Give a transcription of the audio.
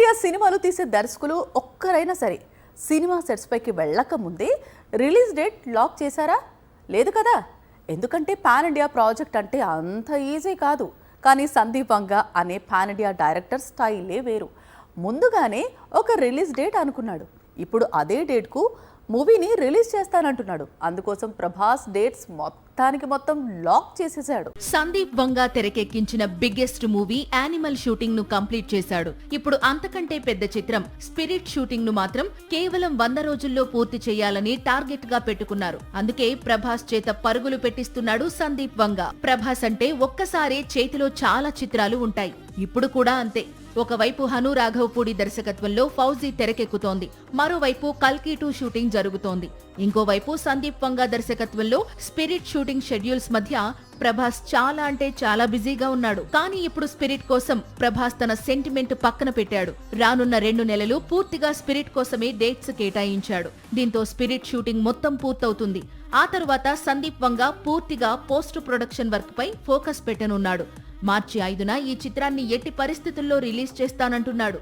India సినిమాలు తీసే దర్శకులు ఒక్కరైనా సరే సినిమా సెట్స్ పైకి వెళ్ళక ముందే రిలీజ్ డేట్ లాక్ చేశారా? లేదు కదా. ఎందుకంటే పాన్ ఇండియా ప్రాజెక్ట్ అంటే అంత ఈజీ కాదు. కానీ సందీప్ వంగా అనే పాన్ ఇండియా డైరెక్టర్ స్టైలే వేరు. ముందుగానే ఒక రిలీజ్ డేట్ అనుకున్నాడు. ఇప్పుడు అదే డేట్కు మూవీని రిలీజ్ చేస్తానంటున్నాడు. అందుకోసం ప్రభాస్ డేట్స్ మొత్తం లాక్ చేసేశాడు. సందీప్ వంగా తెరకెక్కించిన బిగ్గెస్ట్ మూవీ యానిమల్ షూటింగ్ ను కంప్లీట్ చేశాడు. ఇప్పుడు అంతకంటే పెద్ద చిత్రం స్పిరిట్ షూటింగ్ ను మాత్రం కేవలం 100 రోజుల్లో పూర్తి చేయాలని టార్గెట్ గా పెట్టుకున్నారు. అందుకే ప్రభాస్ చేత పరుగులు పెట్టిస్తున్నాడు సందీప్ వంగా. ప్రభాస్ అంటే ఒక్కసారే చేతిలో చాలా చిత్రాలు ఉంటాయి. ఇప్పుడు కూడా అంతే. ఒకవైపు హను రాఘవపూడి దర్శకత్వంలో ఫౌజీ తెరకెక్కుతోంది. మరోవైపు కల్కి 2 షూటింగ్ జరుగుతోంది. ఇంకోవైపు సందీప్ వంగా దర్శకత్వంలో స్పిరిట్ షూటింగ్ షెడ్యూల్స్ మధ్య ప్రభాస్ చాలా అంటే చాలా బిజీగా ఉన్నాడు. కానీ ఇప్పుడు స్పిరిట్ కోసం ప్రభాస్ తన సెంటిమెంట్ పక్కన పెట్టాడు. రానున్న 2 నెలలు పూర్తిగా స్పిరిట్ కోసమే డేట్స్ కేటాయించాడు. దీంతో స్పిరిట్ షూటింగ్ మొత్తం పూర్తవుతుంది. ఆ తరువాత సందీప్ వంగా పూర్తిగా పోస్ట్ ప్రొడక్షన్ వర్క్ పై ఫోకస్ పెట్టనున్నాడు. మార్చి 5న ఈ చిత్రాన్ని ఎట్టి పరిస్థితుల్లో రిలీజ్ చేస్తానంటున్నాడు.